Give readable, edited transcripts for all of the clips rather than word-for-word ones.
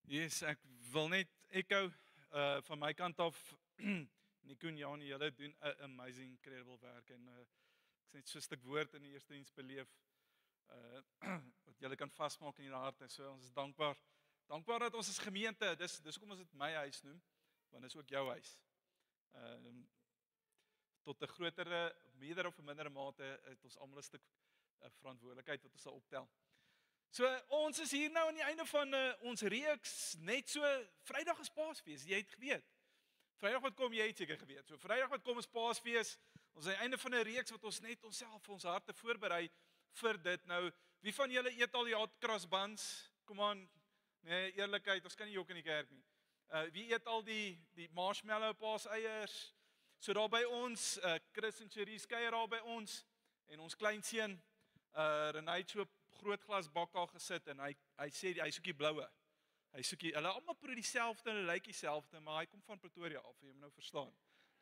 Yes, ek wil net echo van my kant af. Nico en Janie, julle doen 'n amazing, incredible werk en ek sê net so 'n stuk woord in die eerste diens beleef wat julle kan vasmaak in julle harte. So ons is dankbaar dat ons as gemeente, dis hoekom ons dit my huis noem, want dis ook jou huis. Tot 'n grotere, meerder of mindere mate het ons almal 'n stuk verantwoordelikheid wat ons sal optel. So ons is hier nou aan die einde van ons reeks, net so Vrydag is Paasfees, jy het geweet. Vrydag wat kom, jy het seker geweet. So Vrydag wat kom is Paasfees. Ons is aan die einde van 'n reeks wat ons net onsself, ons harte voorberei vir dit. Nou, wie van julle eet al die hot cross buns? Kom aan. Nee, eerlikheid, ons kan nie jok in die kerk nie. Wie eet al die marshmallow paaseiers? So daar by ons, Chris en Cherise kuier daar by ons en ons kleinseun Renay het so groot glas bakka gesit en hy sê hy soek die bloue. Hy soek hulle almal proe dieselfde, hulle lyk dieselfde, maar hy kom van Pretoria af, jy moet nou verstaan.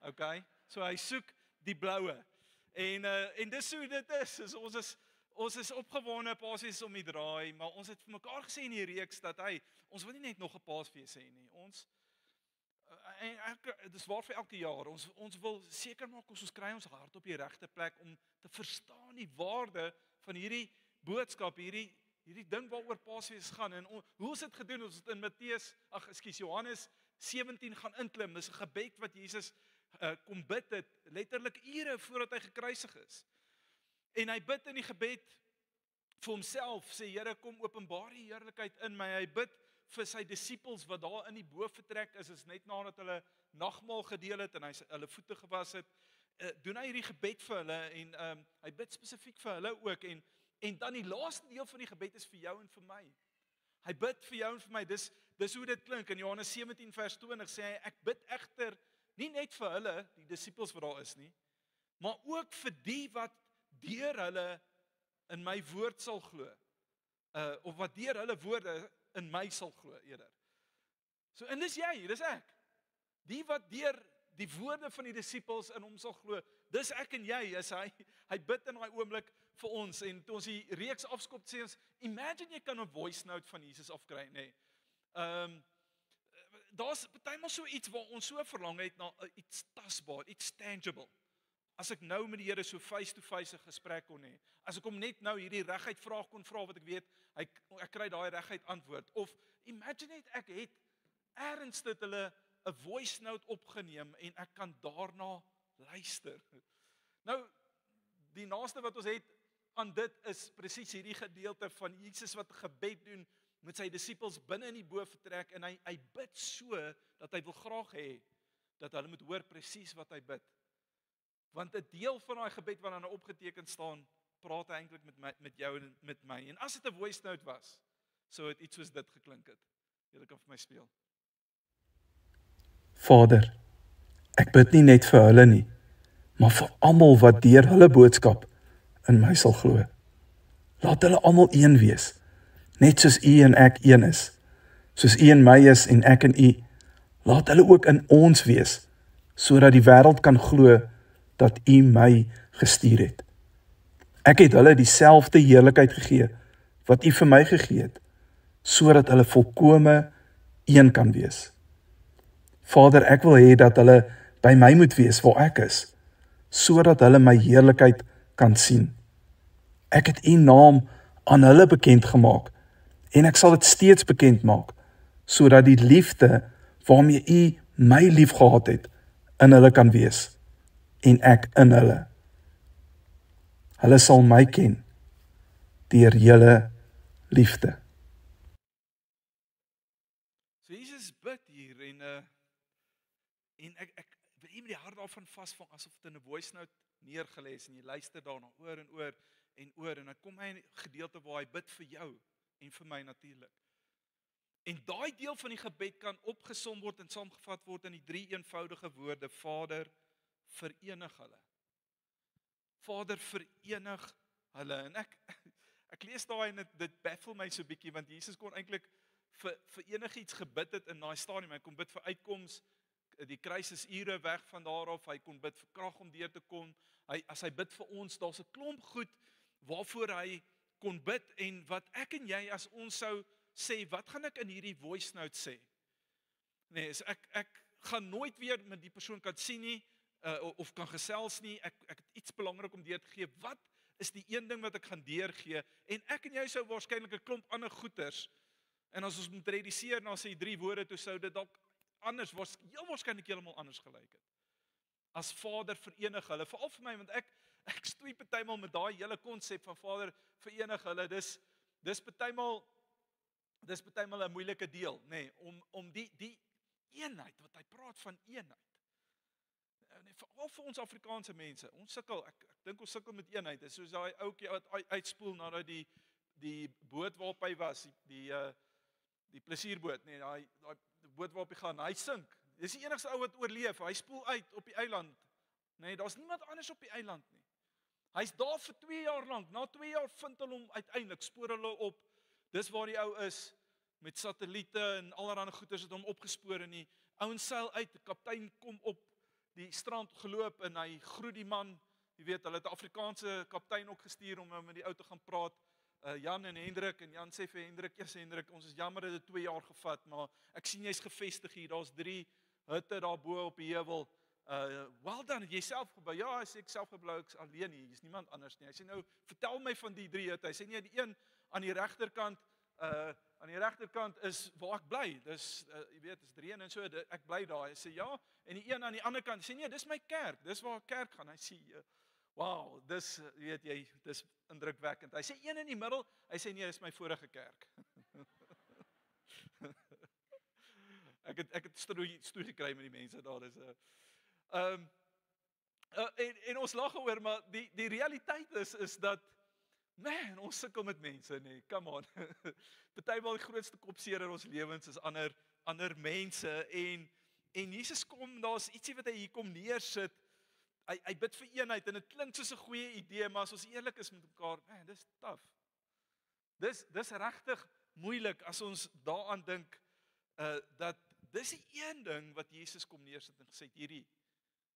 Okay? So hy soek die bloue. En dis hoe dit is. Ons is opgewonde Paasfees om die draai, maar ons het vir mekaar gesê in die reeks dat ons wil nie net nog 'n Paasfees hê nie. Dis waar vir elke jaar. Ons wil seker maak ons kry ons hart op die regte plek om te verstaan die waarde van hierdie boodskap, hierdie ding waaroor Paasfees gaan. En hoe ons dit gedoen, ons het in Johannes 17 gaan inklim. Dis 'n gebed wat Jesus kom bid het, letterlik ure voordat hy gekruisig is. En hy bid in die gebed vir homself, sê Here, kom openbaar die heerlikheid in my. Hy bid vir sy disippels wat daar in die boefretrek is net nadat hulle nagmaal gedeel het en hy hulle voete gewas het. Doen hy hierdie gebed vir hulle en hy bid spesifiek vir hulle ook en dan die laaste deel van die gebed is vir jou en vir my. Hy bid vir jou en vir my. Dis hoe dit klink. In Johannes 17 vers 20 sê hy, ek bid egter nie net vir hulle, die disippels wat daar is nie, maar ook vir die wat deur hulle in my woord sal glo. Of wat deur hulle woorde in my sal glo eerder. So en dis jy, dis ek. Die wat deur die woorde van die disippels in hom sal glo, dis ek en jy, is hy bid in daai oomblik vir ons, en toe ons die reeks afskop sê ons, imagine jy kan 'n voice note van Jesus afkry, nê. Daar's partymal so iets waar ons so verlang het na iets tasbaar, iets tangible. As ek nou met die Here so face to face 'n gesprek kon hê, as ek hom net nou hierdie reguit vraag kon vra wat ek weet, ek kry daai reguit antwoord. Of imagine net ek het ergens dit hulle 'n voice note opgeneem en ek kan daarna luister. Nou, die naaste wat ons het aan dit is presies hierdie gedeelte van Jesus wat gebed doen met sy disippels binne in die boefretrek en hy bid so dat hy wil graag hê dat hulle moet hoor presies wat hy bid. Want 'n deel van daai gebed wat dan opgeteken staan, praat hy eintlik met jou en met my. En as dit 'n voice note was, sou dit iets soos dit geklink het. Julle kan vir my speel. Vader, ek bid nie net vir hulle nie, maar vir almal wat deur hulle boodskap in my sal glo. Laat hulle almal een wees, net soos U en ek een is. Soos U in my is en ek in U, laat hulle ook in ons wees, sodat die wêreld kan glo dat U my gestuur het. Ek het hulle dieselfde heerlikheid gegee wat U vir my gegee het, sodat hulle volkome een kan wees. Vader, ek wil hê dat hulle by my moet wees waar ek is, sodat hulle my heerlikheid kan sien. Ek het U naam aan hulle bekend gemaak en ek sal dit steeds bekend maak, sodat die liefde waarmee U my liefgehad het in hulle kan wees en ek in hulle. Hulle sal my ken deur julle liefde. So Jesus bid hier en ek wil met die hart daarvan vasvang asof dit in 'n voice note neergelê is en jy luister daarna oor en oor en dan kom hy in 'n gedeelte waar hy bid vir jou en vir my natuurlik. En daai deel van die gebed kan opgesom word en saamgevat word in die 3 eenvoudige woorde: Vader, verenig hulle. Vader, verenig hulle. En ek lees daai en dit baffle my so bietjie, want Jesus kon eintlik vir enigiets gebid het in daai stadium. Hy kon bid vir uitkoms, die kruis is ure weg van daar af, hy kon bid vir krag om deur te kom. As hy bid vir ons, daar's 'n klomp goed waarvoor hy kon bid en wat ek en jy as ons sê, wat gaan ek in hierdie voice note sê? Nee, so ek gaan nooit weer met die persoon kan sien nie, of kan gesels nie. Ek het iets belangrik om deur te gee. Wat is die een ding wat ek gaan deurgee? En ek en jy sou waarskynlik 'n klomp ander goeters, en as ons moet reduseer na sy 3 woorde, toe sou dit dalk anders, heel waarskynlik heeltemal anders gelyk het. As Vader verenig hulle, veral vir my, want ek stoei partymal met daai hele konsep van Vader verenig hulle. Dis partymal 'n moeilike deel, nê, om die eenheid wat hy praat van eenheid. Veral vir ons Afrikaanse mense, ons sukkel, ek dink ons sukkel met eenheid. Dit is soos daai ouetjie wat uitspoel nadat die boot waarop hy was, die plesierboot, nee, daai boot waarop hy gaan, hy sink. Dis die enigste ou wat oorleef. Hy spoel uit op die eiland. Nee, daar's niemand anders op die eiland nie. Hy's daar vir 2 jaar lank. Na 2 jaar vind hulle hom uiteindelik, spoor hulle op. Dis waar die ou is, met satelliete en allerlei goeders het hom opgespoor, en die ouens seil uit. Die kaptein kom op die strand geloop en hy groet die man. Jy weet, hulle het 'n Afrikaanse kaptein ook gestuur om met die ou te gaan praat. Jan en Hendrik, en Jan sê vir Hendrik, Hendrik, ons is jammer dat dit 2 jaar gevat, maar ek sien jy's gevestig hier, daar's 3 hutte daarbo op die heuwel. Well done, het jy self gebou? Ja, hy sê ek self gebou, ek's alleen hier, hier's niemand anders nie. Hy sê nou, vertel my van die 3 hutte. Hy sê nee, die een aan die regterkant is waar ek bly. Dis jy weet, dis reën en so, ek bly daar. Hy sê ja, en die een aan die ander kant, hy sê nee, dis my kerk. Dis waar kerk gaan. Hy sê wow, dis weet jy, dis indrukwekkend. Hy sê een in die middel, hy sê nee, dis my vorige kerk. Ek het stoei gekry met die mense daar, dis en ons lag oor, maar die realiteit is dat, man, ons sukkel met mense, nee, come on. Partymal die grootste kopseer in ons lewens is ander mense, en Jesus kom, daar's ietsie wat hy hier kom neersit. Hy bid vir eenheid, en dit klink soos 'n goeie idee, maar as ons eerlik is met mekaar, man, dis taaf. Dis regtig moeilik as ons daaraan dink, dat dis die een ding wat Jesus kom neersit en gesê het,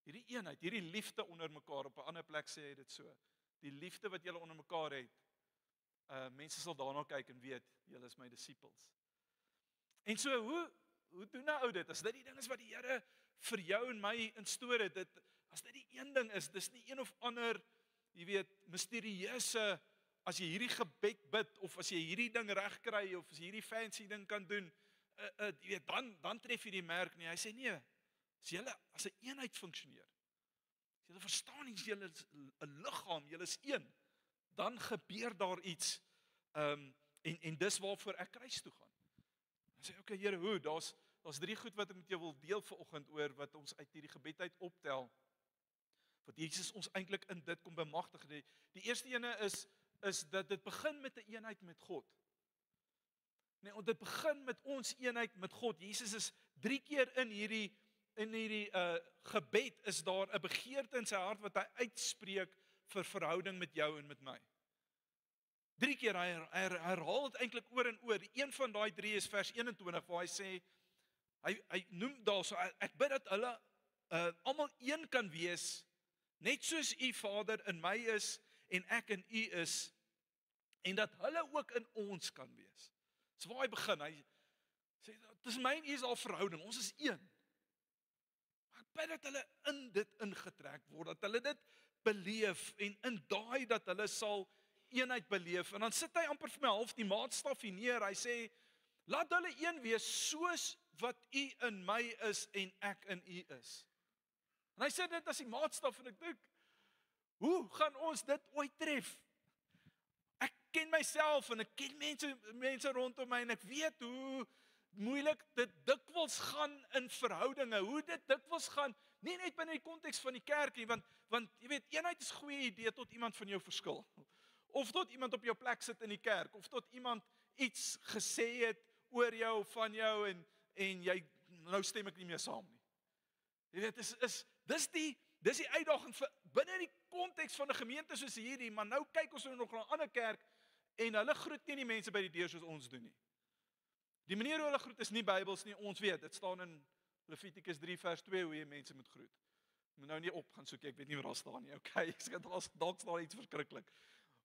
hierdie eenheid, hierdie liefde onder mekaar. Op 'n ander plek sê hy dit so, die liefde wat julle onder mekaar het, mense sal daarna kyk en weet, julle is my disippels. En so, hoe doen nou dit? As dit die ding is wat die Here vir jou en my instoor het, as dit die een ding is, dis nie een of ander, jy weet, misterieuse, as jy hierdie gebed bid, of as jy hierdie ding reg kry, of as jy hierdie fancy ding kan doen, jy weet, dan tref jy die merk nie. Hy sê nee, as julle as 'n eenheid funksioneer, as julle verstaan nie, as julle is 'n liggaam, julle is een, dan gebeur daar iets, en dis waarvoor ek kruis toe gaan. Hy sê, okay, Here, hoe? Daar's 3 goed wat ek met jou wil deel vanoggend oor, wat ons uit hierdie gebed uit optel, wat Jesus ons eintlik in dit kom bemagtig. Die eerste ene is dat dit begin met 'n eenheid met God. Nee, dit begin met ons eenheid met God. Jesus is 3 keer in hierdie gebed is daar 'n begeerte in sy hart wat hy uitspreek vir verhouding met jou en met my. 3 keer, hy herhaal dit eintlik oor en oor. Een van daai 3 is vers 21, waar hy sê, hy noem daar so, ek bid dat hulle almal een kan wees, net soos u Vader in my is, en ek in u is, en dat hulle ook in ons kan wees. So waar hy begin, hy sê, tussen my en u is al verhouding, ons is een. Maar ek bid dat hulle in dit ingetrek word, dat hulle dit beleef, en in daai dat hulle sal eenheid beleef. En dan sit hy amper vir my half die maatstaf hier neer, hy sê, laat hulle een wees, soos wat u in my is, en ek in u is. En hy sê dit as die maatstaf, en ek dink, hoe gaan ons dit ooit tref? Ek ken myself, en ek ken mense rondom my, en ek weet hoe moeilik dit dikwels gaan in verhoudinge, hoe dit dikwels gaan, nie net binne die konteks van die kerk nie, want jy weet, eenheid is 'n goeie idee tot iemand van jou verskil, of tot iemand op jou plek sit in die kerk, of tot iemand iets gesê het oor jou, of van jou, en jy, nou stem ek nie meer saam nie. Jy weet, dis die uitdaging binne die konteks van 'n gemeente soos hierdie, maar nou kyk ons nog na 'n ander kerk, en hulle groet nie die mense by die deur soos ons doen nie. Die manier hoe hulle groet is nie Bybels nie, ons weet, dit staan in Levitikus 3 vers 2 hoe jy mense moet groet. Moet nou nie op gaan soek, ek weet nie waar daar staan nie, okay, dalk staan iets verskriklik.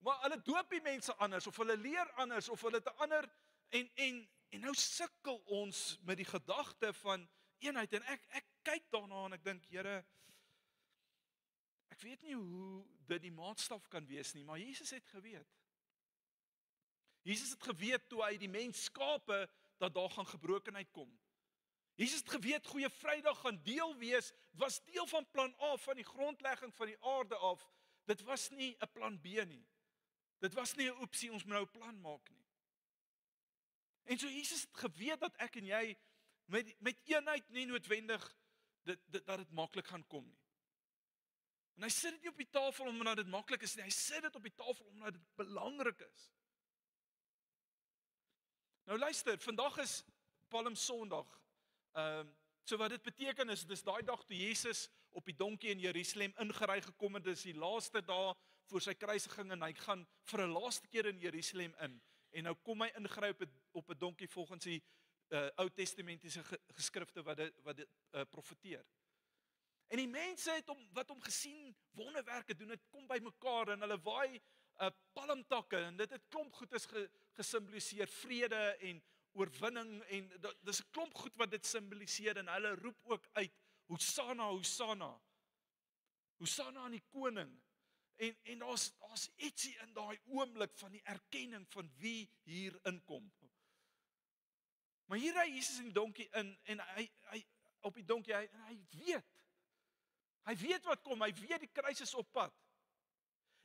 Maar hulle doop die mense anders, of hulle leer anders, of hulle het 'n ander En nou sukkel ons met die gedagte van eenheid en ek kyk daarna en ek dink, Here, ek weet nie hoe dit die maatstaf kan wees nie, maar Jesus het geweet. Jesus het geweet toe hy die mens skape dat daar gaan gebrokenheid kom. Jesus het geweet Goeie Vrydag gaan deel wees, was deel van plan A van die grondlegging van die aarde af. Dit was nie 'n plan B nie. Dit was nie 'n opsie ons moet nou 'n plan maak nie. En so Jesus het geweet dat ek en jy met eenheid nie noodwendig dat dit maklik gaan kom nie. En hy sit dit nie op die tafel omdat dit maklik is nie, hy sit dit op die tafel omdat dit belangrik is. Nou luister, vandag is Palm Sondag. So wat dit beteken is, dis daai dag toe Jesus op die donkie in Jerusalem ingery gekom het, dis die laaste dag voor sy kruisiging en hy gaan vir 'n laaste keer in Jerusalem in. En nou kom hy ingery op 'n donkie volgens die Ou Testamentiese geskrifte wat dit profeteer. En die mense het wat hom gesien wonderwerke doen, dit kom by mekaar en hulle waai palmtakke en dit het klomp goed is gesimboliseer, vrede en oorwinning en dis 'n klomp goed wat dit simboliseer en hulle roep ook uit Hosanna, Hosanna. Hosanna aan die koning. En daar's ietsie in daai oomblik van die erkenning van wie hier inkom. Maar hier ry Jesus in die donkie in en hy op die donkie en hy weet wat kom, hy weet die kruis is op pad.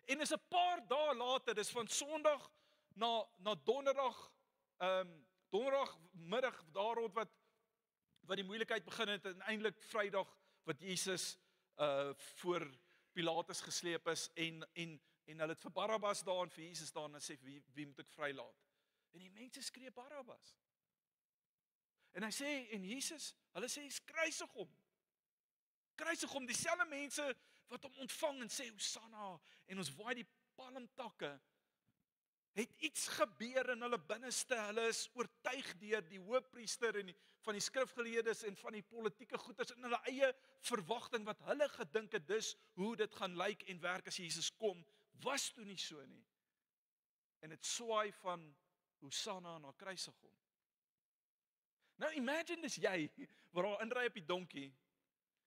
En is 'n paar dae later, dis van Sondag na Donderdag, Donderdagmiddag daar rond wat die moeilikheid begin het en eintlik Vrydag wat Jesus voor Pilatus gesleep is en hulle het vir Barabbas daar en vir Jesus daar en sê wie moet ek vrylaat? En die mense skree Barabbas. En hy sê en Jesus, hulle sê kruisig hom. Kruisig hom, dieselfde mense wat hom ontvang en sê Hosanna en ons waai die palmtakke. Het iets gebeur in hulle binneste, hulle is oortuig deur die hoofpriester en van die skrifgeleerdes en van die politieke goeters in hulle eie verwagting wat hulle gedink het dis hoe dit gaan lyk en werk as Jesus kom, was toe nie so nie. En dit swaai van Hosanna na kruisig hom. Nou imagine dis jy waar daar inry op die donkie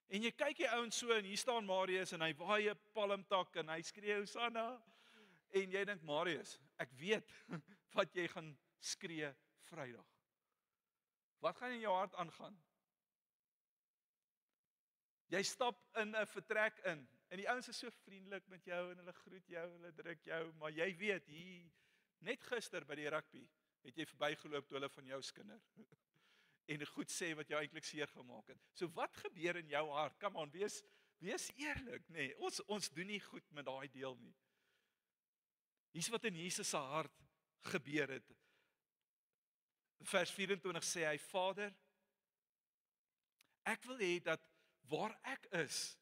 en jy kyk die ouens so en hier staan Marius en hy waai 'n palmtak en hy skree Hosanna en jy dink Marius, ek weet wat jy gaan skree Vrydag. Wat gaan in jou hart aangaan? Jy stap in 'n vertrek in en die ouens is so vriendelik met jou en hulle groet jou, hulle druk jou, maar jy weet hier net gister by die rugby het jy verbygeloop toe hulle van jou skinder. En goed sê wat jou eintlik seer gemaak het. So wat gebeur in jou hart? Come on, wees eerlik, nee. Ons doen nie goed met daai deel nie. Hier's wat in Jesus se hart gebeur het. Vers 24 sê hy, Vader, ek wil hê dat waar ek is,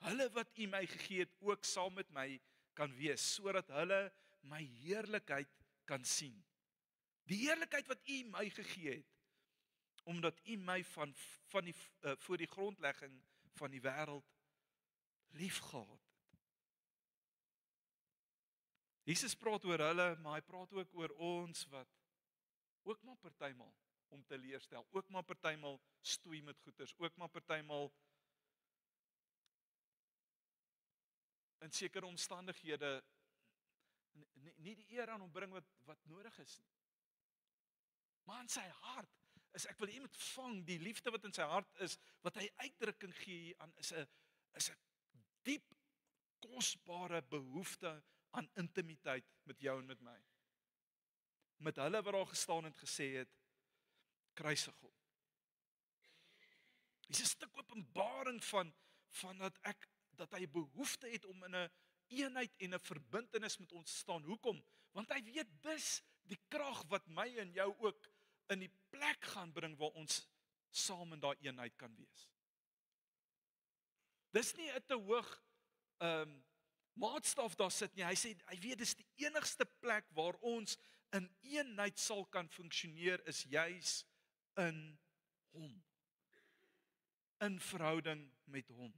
hulle wat U my gegee het ook saam met my kan wees, sodat hulle my heerlikheid kan sien. Die heerlikheid wat U my gegee het, omdat U my van die voor die grondlegging van die wêreld liefgehad het. Jesus praat oor hulle, maar hy praat ook oor ons wat ook maar partymal om te leerstel, ook maar partymal stoei met goeters, ook maar partymal in sekere omstandighede nie die eer aan hom bring wat nodig is nie. Maar in sy hart is ek wil iemand vang die liefde wat in sy hart is, wat hy uitdrukking gee aan is 'n diep kosbare behoefte aan intimiteit met jou en met my. Met hulle wat daar gestaan en gesê het, kruisig hom. Dis 'n stuk openbaring van dat hy behoefte het om in 'n eenheid en 'n verbintenis met ons te staan. Hoekom? Want hy weet dis die krag wat my en jou ook in die plek gaan bring waar ons saam in daai eenheid kan wees. Dis nie 'n te hoog maatstaf daar sit nie. Hy sê hy weet dis die enigste plek waar ons in eenheid sal kan funksioneer is juis in hom. In verhouding met hom.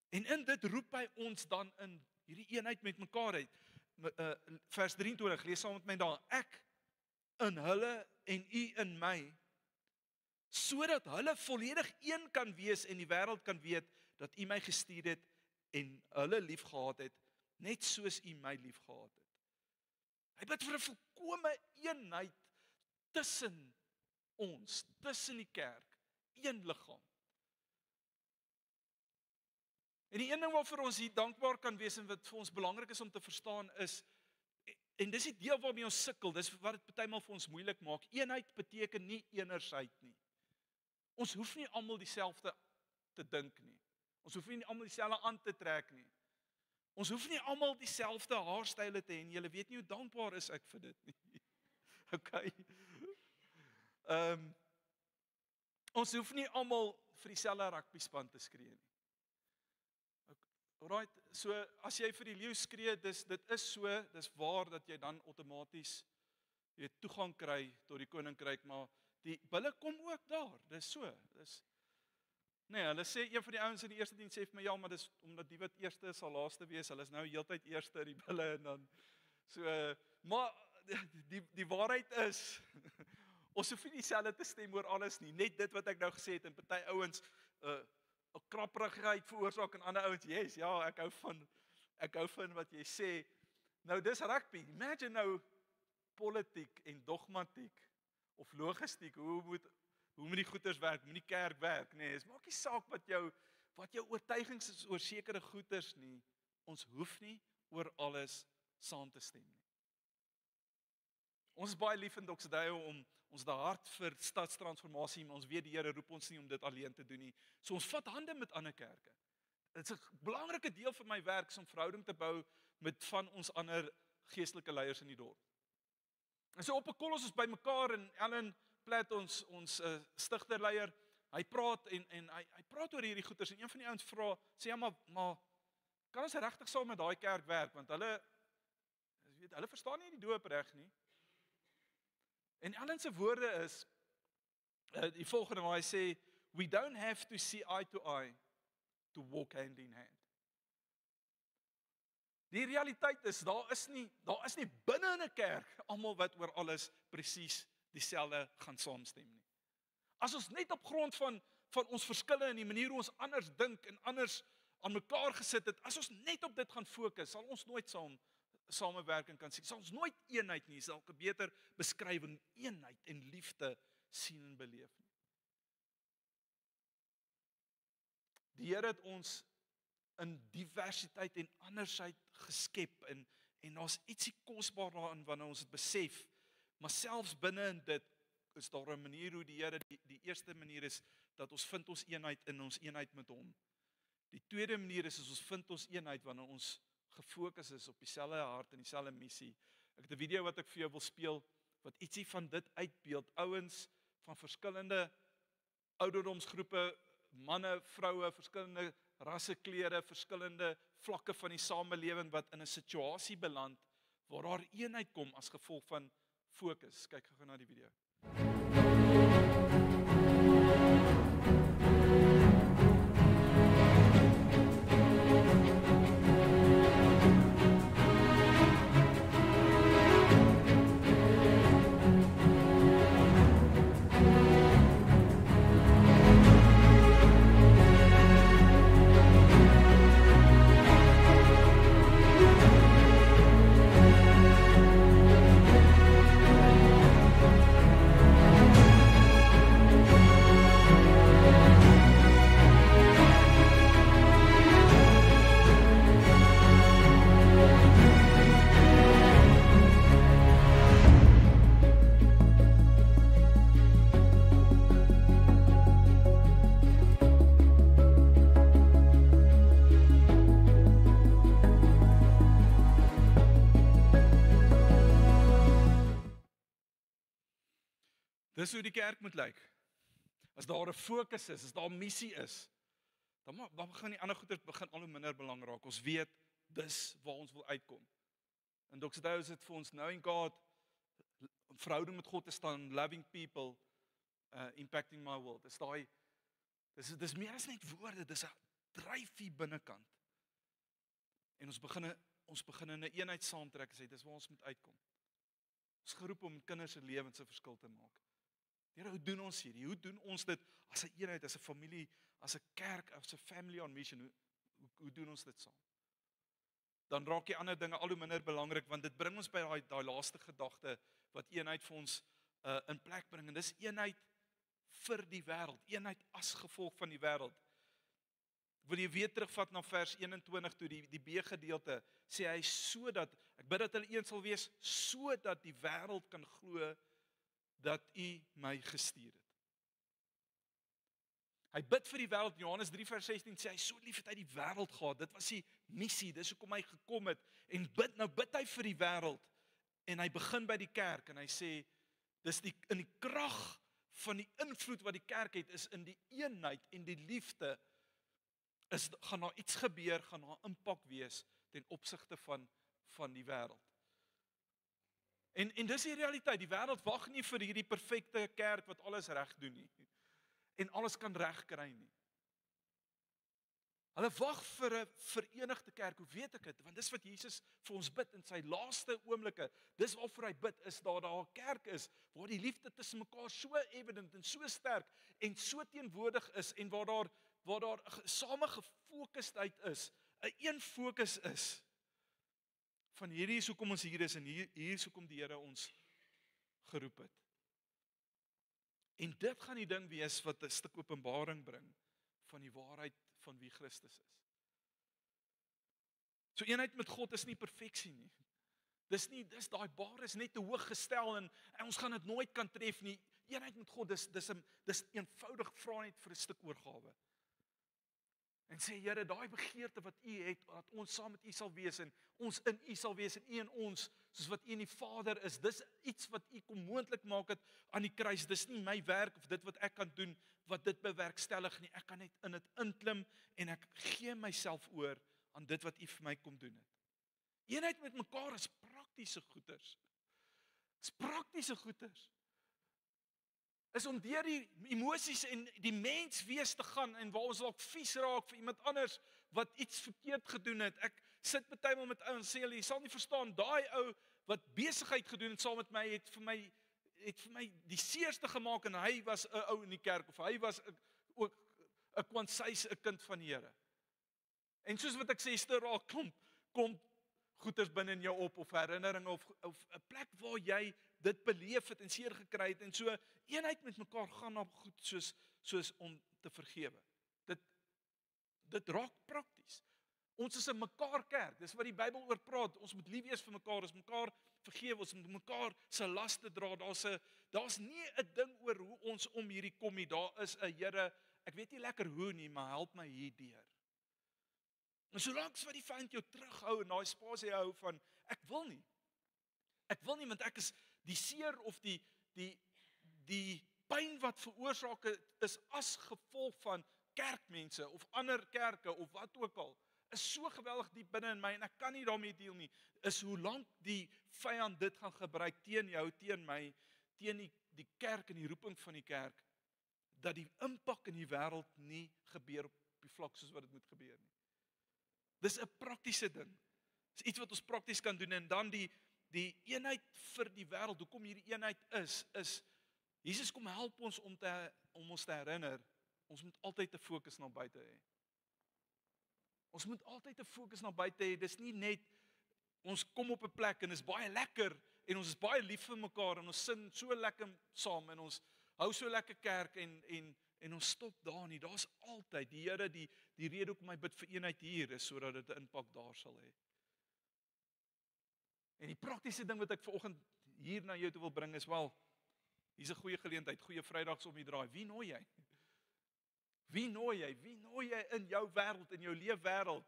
En in dit roep hy ons dan in hierdie eenheid met mekaar uit. vers 23, lees saam met my daar. Ek in hulle en u in my, sodat hulle volledig een kan wees en die wêreld kan weet dat u my gestuur het en hulle liefgehad het, net soos u my liefgehad het. Hy bid vir 'n volkomme eenheid tussen ons, tussen die kerk, een liggaam. En die een ding waarvoor ons hier dankbaar kan wees en wat vir ons belangrik is om te verstaan is, en dis die deel waarmee ons sukkel, dis wat dit partymal vir ons moeilik maak, eenheid beteken nie eenersheid nie. Ons hoef nie almal dieselfde te dink nie. Ons hoef nie almal dieselfde aan te trek nie. Ons hoef nie almal dieselfde haarstyle te hê en julle weet nie hoe dankbaar is ek vir dit nie. Okay. Ons hoef nie almal vir dieselfde rugbyspan te skree nie. Alright, so as jy vir die leeu skree, dit is so, dis waar dat jy dan outomaties jy toegang kry tot die koninkryk, maar die bulle kom ook daar. Dis so, nee, hulle sê een van die ouens in die eerste diens sê vir my ja, maar dis omdat die wat eerste sal laaste wees. Hulle is nou heeltyd eerste in die bulle en dan so, maar die waarheid is ons hoef nie dieselfde te stem oor alles nie. Net dit wat ek nou gesê het en party ouens 'n krapperigheid veroorsaak en ander ouens, yes, ja, ek hou van wat jy sê. Nou dis rugby. Imagine nou politiek en dogmatiek of logistiek, hoe moet die goeders werk, moet die kerk werk, nee, dit maak nie saak wat jou oortuigings is oor sekere goeders nie. Ons hoef nie oor alles saam te stem nie. Ons is baie lief in Doxdale om ons hart vir stadstransformasie, maar ons weet die Here roep ons nie om dit alleen te doen nie. So ons vat hande met ander kerke. Dit is 'n belangrike deel van my werk om verhouding te bou met van ons ander geestelike leiers in die dorp. En so op 'n kol ons bymekaar en Ellen Platt ons stigterleier, hy praat en hy praat oor hierdie goeters en een van die ouens sê ja, maar kan ons regtig saam met daai kerk werk want hulle verstaan nie die doop reg nie. En Ellen se woorde is die volgende waar hy sê, we don't have to see eye to eye to walk hand in hand. Die realiteit is, daar is nie binne in 'n kerk almal wat oor alles presies dieselfde gaan saamstem nie. As ons net op grond van ons verskille en die manier hoe ons anders dink en anders aan mekaar gesit het, as ons net op dit gaan fokus, sal ons nooit samewerking kan sien. Sal ons nooit eenheid nie, sal 'n beter beskrywing eenheid en liefde sien en beleef nie. Die Here het ons in diversiteit en andersheid geskep en daar's ietsie kosbaar daarin wanneer ons dit besef, maar selfs binne in dit is daar 'n manier hoe die Here, die eerste manier is dat ons vind ons eenheid in ons eenheid met hom. Die tweede manier is ons vind ons eenheid wanneer ons gefokus is op dieselfde hart en dieselfde missie. Ek het 'n video wat ek vir jou wil speel wat ietsie van dit uitbeeld. Ouens van verskillende ouderdomsgroepe, manne, vroue, verskillende rasse, kleure, verskillende vlakke van die samelewing wat in 'n situasie beland waar daar eenheid kom as gevolg van fokus. Kyk gou na die video. Dis hoe die kerk moet lyk. As daar 'n fokus is, as daar 'n missie is, dan begin die ander goeie begin al hoe minder belang raak. Ons weet dis waar ons wil uitkom. En Doxdale is dit vir ons knowing God, verhouding met God te staan, loving people, impacting my world. Dis meer as net woorde, dis 'n dryf hier binnekant. En ons begin ons begin in 'n eenheid saamtrek en sê dis waar ons moet uitkom. Ons is geroep om kinders se lewens 'n verskil te maak. Here, hoe doen ons hierdie? Hoe doen ons dit as 'n eenheid, as 'n familie, as 'n kerk, as 'n family on mission? Hoe doen ons dit saam? Dan raak die ander dinge al hoe minder belangrik, want dit bring ons by daai laaste gedagte wat eenheid vir ons in plek bring, en dis eenheid vir die wêreld, eenheid as gevolg van die wêreld. Wil jy weer terugvat na vers 21 toe, die B-gedeelte, sê hy sodat, ek bid dat hulle een sal wees, sodat die wêreld kan glo dat U my gestuur het. Hy bid vir die wêreld, in Johannes 3 vers 16 sê hy, so lief het hy die wêreld gehad, dit was die missie, dis hoekom hy gekom het, en bid hy vir die wêreld, en hy begin by die kerk, en hy sê, dis in die krag van die invloed wat die kerk het, is in die eenheid en die liefde, gaan daar iets gebeur, gaan daar impak wees, ten opsigte van die wêreld. En dis die realiteit, die wêreld wag nie vir hierdie perfekte kerk wat alles reg doen nie, en alles kan reg kry nie. Hulle wag vir 'n verenigde kerk. Hoe weet ek dit? Want dis wat Jesus vir ons bid in sy laaste oomblikke. Dis waarvoor hy bid, is daar 'n kerk is waar die liefde tussen mekaar so evident en so sterk en so teenwoordig is, en waar daar same gefokusdheid is, 'n een fokus is. Van hierdie is hoekom ons hier is, en hier is hoekom die Here ons geroep het. En dit gaan die ding wees wat 'n stuk openbaring bring van die waarheid van wie Christus is. So eenheid met God is nie perfeksie nie. Dis daai bar is net te hoog gestel, en ons gaan dit nooit kan tref nie. Eenheid met God, dis eenvoudig, vra net vir 'n stuk oorgawe. En sê, Here, daai begeerte wat U het, dat ons saam met U sal wees, en ons in U sal wees, en U in ons, soos wat U in die Vader is, dis iets wat U kom moontlik maak het aan die kruis. Dis nie my werk of dit wat ek kan doen, wat dit bewerkstellig nie. Ek kan net in dit inklim, en ek gee myself oor aan dit wat U vir my kom doen het. Eenheid met mekaar is praktiese goeders. Dis praktiese goeders. Is om deur die emosies en die mens wees te gaan, en waar ons dalk vies raak vir iemand anders wat iets verkeerd gedoen het. Ek sit partymal met ouens en sê hulle, jy sal nie verstaan, daai ou wat besigheid gedoen het saam met my het vir my die seerste gemaak, en hy was 'n ou in die kerk, of hy was ook 'n kwansys, 'n kind van die Here. En soos wat ek sê, ster raak klomp goeders binne in jou op, of herinneringe, of 'n plek waar jy dit beleef het en seer gekry het, en so eenheid met mekaar gaan op goed soos om te vergewe. Dit raak prakties. Ons is 'n mekaar kerk, dis wat die Bybel oor praat. Ons moet lief wees vir mekaar, ons mekaar vergewe, ons moet mekaar se laste dra. Daar's nie 'n ding oor hoe ons om hierdie kom nie. Daar is 'n Here, ek weet nie lekker hoe nie, maar help my hierdeur. En solank wat die vyand jou terughou en daai spasie hou van ek wil nie, want ek is die seer of die pyn wat veroorsaak is as gevolg van kerkmense of ander kerke of wat ook al, is so geweldig diep binne in my, en ek kan nie daarmee deel nie, is hoe lank die vyand dit gaan gebruik teen jou, teen my, teen die kerk en die roeping van die kerk, dat die impak in die wêreld nie gebeur op die vlak soos wat dit moet gebeur nie. Dis 'n praktiese ding. Dis iets wat ons prakties kan doen, en dan die eenheid vir die wêreld. Hoekom hierdie eenheid is Jesus kom help ons om ons te herinner, ons moet altyd 'n fokus na buite hê. Ons moet altyd 'n fokus na buite hê. Dis nie net ons kom op 'n plek en is baie lekker en ons is baie lief vir mekaar en ons sing so lekker saam en ons hou so lekker kerk en ons stop daar nie. Daar's altyd die Here, die rede hoekom hy bid vir eenheid hier is sodat dit 'n impak daar sal hê. En die praktiese ding wat ek vanoggend hier na jou toe wil bring is hier's 'n goeie geleentheid, goeie Vrydags om die draai. Wie nooi jy? Wie nooi jy? Wie nooi jy in jou wêreld, in jou leefwêreld?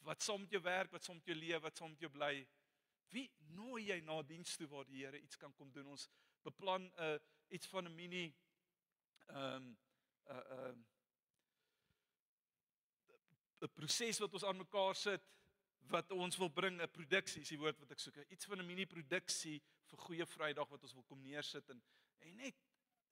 Wat saam met jou werk, wat saam met jou lewe, wat saam met jou bly? Wie nooi jy na diens toe waar die Here iets kan kom doen? Ons beplan iets van 'n mini 'n proses wat ons aan mekaar sit, wat ons wil bring, 'n produksie is die woord wat ek soek. Iets van 'n mini produksie vir Goeie Vrydag wat ons wil kom neersit en net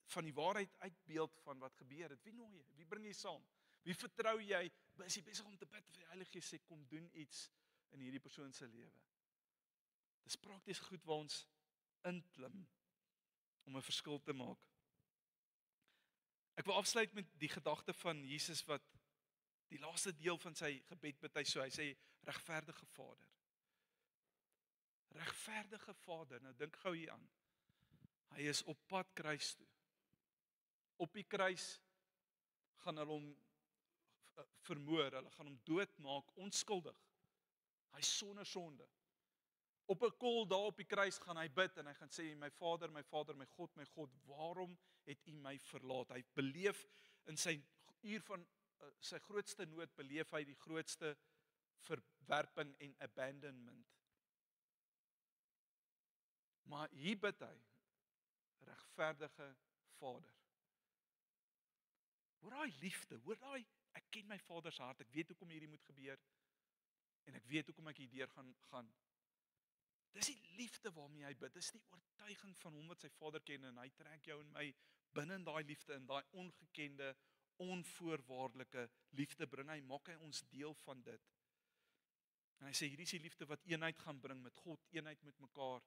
van die waarheid uitbeeld van wat gebeur het. Wie nooi jy? Wie bring jy saam? Wie vertrou jy? Is jy besig om te bid vir die Heilige Gees sê kom doen iets in hierdie persoon se lewe. Dis prakties goed waar ons inklim om 'n verskil te maak. Ek wil afsluit met die gedagte van Jesus wat die laaste deel van sy gebed bid hy so. Hy sê regverdige Vader. Regverdige Vader. Nou dink gou hier aan. Hy is op pad kruis toe. Op die kruis gaan hulle hom vermoor, hulle gaan hom doodmaak, onskuldig. Hy sonder sonde. Op 'n kol daar op die kruis gaan hy bid en hy gaan sê, my Vader, my God, waarom het U my verlaat? Hy beleef in sy uur van sy grootste nood, beleef hy die grootste verwerping en abandonment. Maar hier bid hy, regverdige Vader. Hoor daai liefde, hoor daai, ek ken my Vader se hart, ek weet hoekom hierdie moet gebeur, en ek weet hoekom ek hierdeur gaan. Dis die liefde waarmee hy bid, dis die oortuiging van hom wat sy Vader ken, en hy trek jou en my binne in daai liefde, in daai ongekende, onvoorwaardelike liefde bring hy, maak hy ons deel van dit. En hy sê, hierdie is die liefde wat eenheid gaan bring met God, eenheid met mekaar,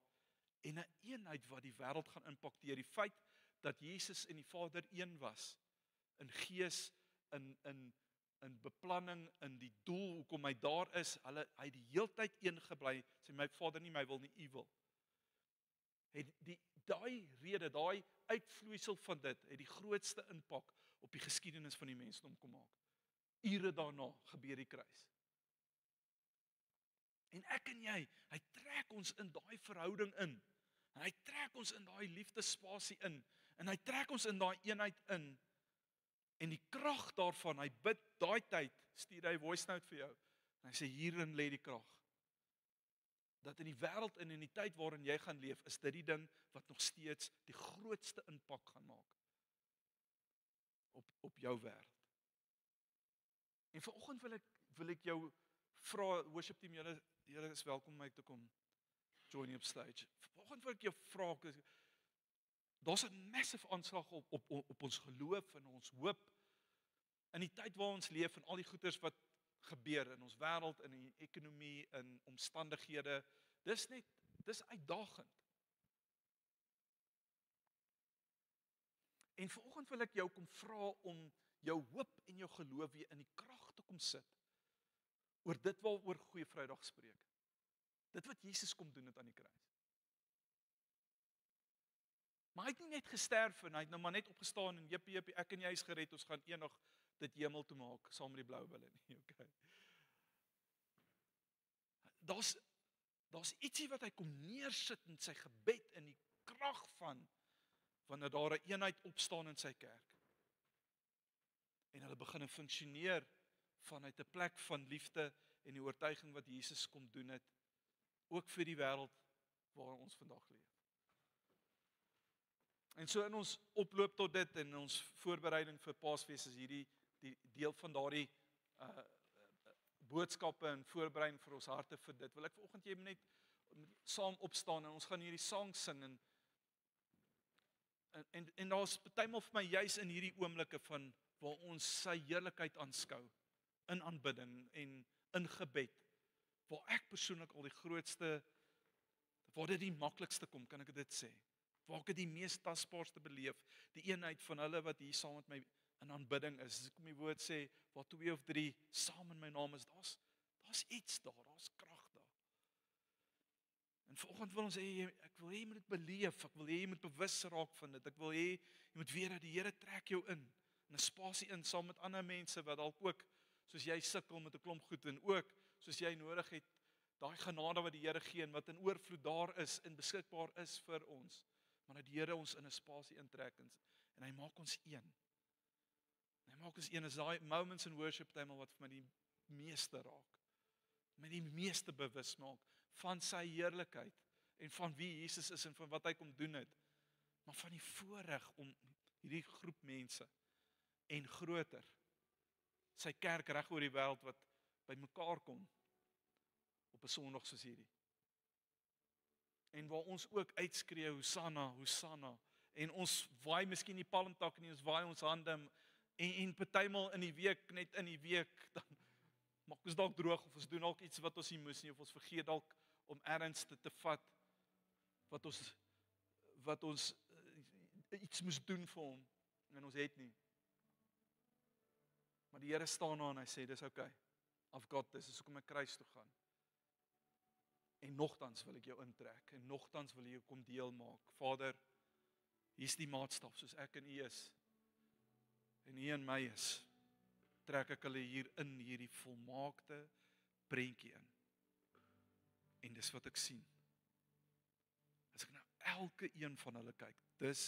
en 'n eenheid wat die wêreld gaan impakteer. Die feit dat Jesus en die Vader een was, in gees, in beplanning, in die doel, hoekom hy daar is, hy die heeltyd een gebly, sê my Vader nie, my wil nie, U wil. Daai rede, daai uitvloeisel van dit, het die grootste impak op die geskiedenis van die mensdom kom maak. Ure daarna gebeur die kruis. En ek en jy, hy trek ons in daai verhouding in, en hy trek ons in daai liefdespasie in, en hy trek ons in daai eenheid in, en die krag daarvan, hy bid daai tyd, stuur hy voice note vir jou, en hy sê, hierin lê die krag. Dat in die wêreld en in die tyd waarin jy gaan leef, is dit die ding wat nog steeds die grootste impak gaan maak op jou wêreld. En vanoggend wil ek jou vra, worship team, julle is welkom om my te kom join op stage. Vanoggend wil ek jou vra, daar's 'n massive aanslag op ons geloof en ons hoop in die tyd waar ons leef en al die goeders wat gebeur in ons wêreld, in die ekonomie, in omstandighede. Dis uitdagend. En vanoggend wil ek jou kom vra om jou hoop en jou geloof weer in die krag te kom sit oor dit waaroor Goeie Vrydag spreek. Dit wat Jesus kom doen het aan die kruis. Maar hy het nie net gesterf en hy het nou maar net opgestaan en jippie, ek en jy is gered, ons gaan eendag dit hemel toe maak, saam met die blou bulle nie, okay. Daar's ietsie wat hy kom neersit in sy gebed, in die krag van, wanneer daar 'n eenheid opstaan in sy kerk. En hulle begin funksioneer vanuit 'n plek van liefde en die oortuiging wat Jesus kom doen het, ook vir die wêreld waarin ons vandag leef. En so in ons oploop tot dit en ons voorbereiding vir Paasfees is hierdie die deel van daardie boodskappe en voorbereiding vir ons harte vir dit. Wil ek vanoggend jy net saam opstaan en ons gaan hierdie sang sing en daar's partymal vir my juis in hierdie oomblikke van waar ons sy heerlikheid aanskou in aanbidding en in gebed, waar ek persoonlik al die grootste, waar dit die maklikste kom, kan ek dit sê. Waar ek die mees tasbaarste beleef, die eenheid van hulle wat hier saam met my in aanbidding is. As ek die woord sê, waar 2 of 3 saam in my naam is, daar's iets daar, daar's krag daar. En vanoggend wil ons hê, ek wil hê jy moet dit beleef, ek wil hê jy moet bewus raak van dit, ek wil hê jy moet weet dat die Here trek jou in 'n spasie in, saam met ander mense wat dalk ook, soos jy sukkel met 'n klomp goed en ook, soos jy nodig het, daai genade wat die Here gee en wat in oorvloed daar is en beskikbaar is vir ons. Maar dat die Here ons in 'n spasie intrek en hy maak ons een. Hy maak ons een, is daai moments in worship time wat vir my die meeste raak. My die meeste bewus maak van sy heerlikheid en van wie Jesus is en van wat hy kom doen het. Maar van die voorreg om hierdie groep mense en groter, sy kerk reg oor die wêreld wat by mekaar kom op 'n Sondag soos hierdie. En waar ons ook uitskree, Hosanna, Hosanna, en ons waai miskien die palmtak nie, ons waai ons hande, en partymal in die week, net in die week, dan maak ons dalk droog of ons doen dalk iets wat ons nie moes nie of ons vergeet dalk om erns te vat wat ons iets moes doen vir hom en ons het nie. Maar die Here staan daar en hy sê dis okay. I've got this. Dis hoekom ek kruis toe gaan. En nogtans wil ek jou intrek en nogtans wil ek jou kom deel maak. Vader, hier's die maatstaf soos ek en U is. En U en my is. Trek ek hulle hier in hierdie volmaakte prentjie in. En dis wat ek sien. As ek nou elke een van hulle kyk, dis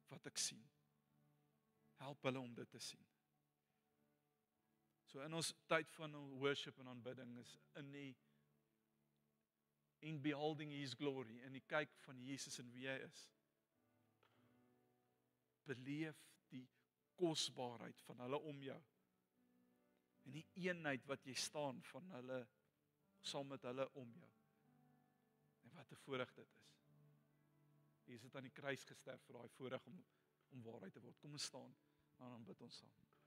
wat ek sien. Help hulle om dit te sien. So in ons tyd van worship en aanbidding is in beholding His glory, in die kyk van Jesus en wie hy is. Beleef die kosbaarheid van hulle om jou. En die eenheid wat jy staan van hulle, saam met hulle om jou. En wat 'n voorreg dit is. Jesus het aan die kruis gesterf vir daai voorreg om waarheid te word. Kom ons staan, en dan bid ons saam.